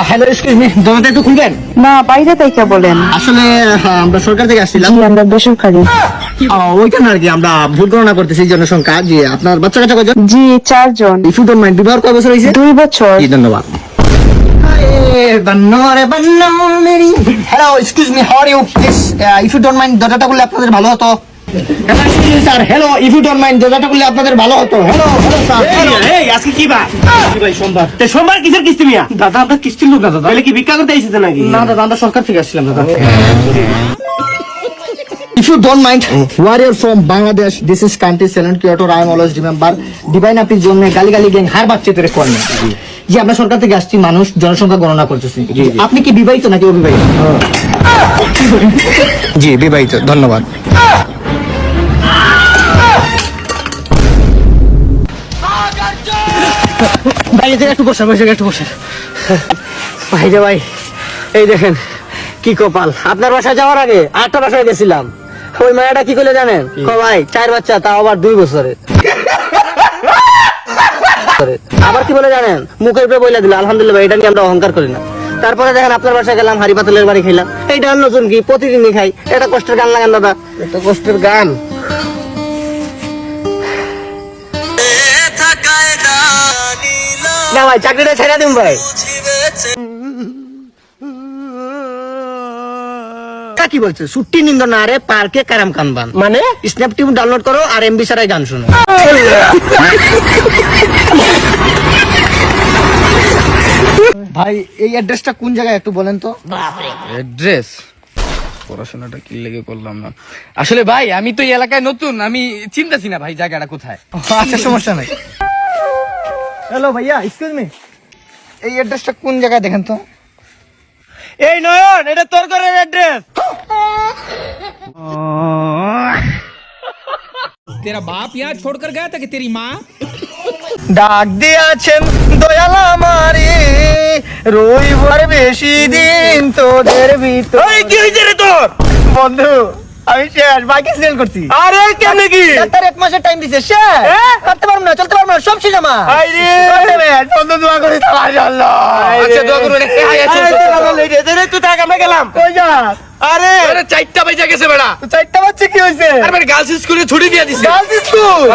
Hello, excuse me, দরজাটা একটু খুলবেন? না, বাইরে থেকে বলেন। আসলে আমরা সরকার থেকে আসছিলাম। জি, আমরা বেসরকারি। ওইখানে আর কি আমরা ভোট গণনা করতেছি জনসংখ্যা। জি, আপনার বাচ্চা কাচ্চা কয়জন? জি, 4 জন। ইফ ইউ ডোন্ট মাইন্ড, বিবাহ কয় বছর হয়েছে? 2 বছর। জি, ধন্যবাদ। Hello, excuse me, how are you? Please, if you don't mind, দরজাটা খুললে আপনাদের ভালো হতো। Hello, excuse me sir, hello, if you don't mind, দরজাটা খুললে আপনাদের ভালো হতো। Hello, hello sir, hello. এই আজকে কি বার? কি ভাই, সোমবার। তে সোমবার কিসের কিস্তি মিয়া? দাদা, আমরা কিস্তির লোক না দাদা। তাহলে কি ভিক্ষা করতে আইছিস নাকি? না দাদা, আমরা সরকার থেকে আসছিলাম দাদা। If you don't mind, warrior from Bangladesh, this is country silent creator, I am always remember, divine আপনি জন্য গালি গালি গ্যাং হার বাচ্চা তোরে কোন না। জি, আমরা সরকার থেকে আসছি, মানুষ জনসংখ্যা গণনা করতেছি। আপনি কি বিবাহিত নাকি অবিবাহিত? জি, বিবাহিত, ধন্যবাদ। ভাই, এদিকে একটু বসে, একটু বসে। ভাই রে ভাই, এই দেখেন কি কপাল। আপনার বাসায় যাওয়ার আগে আরেকটা বাসায় গেছিলাম। ওই মায়াটা কি করলে জানেন? ভাই 4 বাচ্চা, তাও আবার 2 বছরে। আবার কি বলে জানেন? মুখের উপরে বইলা দিল আলহামদুলিল্লাহ। এটা নিয়ে আমরা অহংকার করি না। তারপরে দেখেন আপনার বাসায় গেলাম, হাড়ি পাতলের বাড়ি খাইলাম। এইটা আর নতুন কি, প্রতিদিনই খাই। এটা কষ্টের গান লাগান দাদা, এটা কষ্টের গান। না ভাই, চাকরিটা ছেড়ে দিন ভাই। কি বলছে? ছুট্টি নিন্দ না রে, পার্কে কারাম কানবান। মানে স্ন্যাপ টিম ডাউনলোড করো আর এমবি ছাড়াই গান শোনো। ভাই, এই অ্যাড্রেসটা কোন জায়গায় একটু বলেন তো? অ্যাড্রেস পড়াশোনাটা কি লেগে করলাম না আসলে ভাই। আমি তো এই এলাকায় নতুন, আমি চিন্তাছি না ভাই জায়গাটা কোথায়। আচ্ছা, সমস্যা নাই। হ্যালো ভাইয়া, এক্সকিউজ মি, এই অ্যাড্রেসটা কোন জায়গায় দেখেন তো? এই নয়ন, এটা তোর ঘরের অ্যাড্রেস। तेरा बाप यहाँ छोड़कर गया था कि तेरी माँ? ডাক দিয়াছেন দয়াল আমারে, রবিবার বেশি দিন তোদের ভিতর। ওই কি হইছে রে তোর? বন্ধু, আমি শেষ, বাইক অ্যাক্সিডেন্ট করছি। আরে কেন কি? ডাক্তার 1 মাসের টাইম দিছে, শেষ। করতে পারবো না, চলতে পারবো না, সব শেষ আমার। আইরে বন্ধু, দোয়া করিস মাশাআল্লাহ। আচ্ছা দোয়া করুন। তুই থাক, আমরা গেলাম। কই যা? আরে আরে 4টা বাজে গেছে বেড়া। তো 4টা বাচ্চা কি হইছে? আরে গার্লস স্কুলে ছুটি দিয়ে দিছে। Girls school?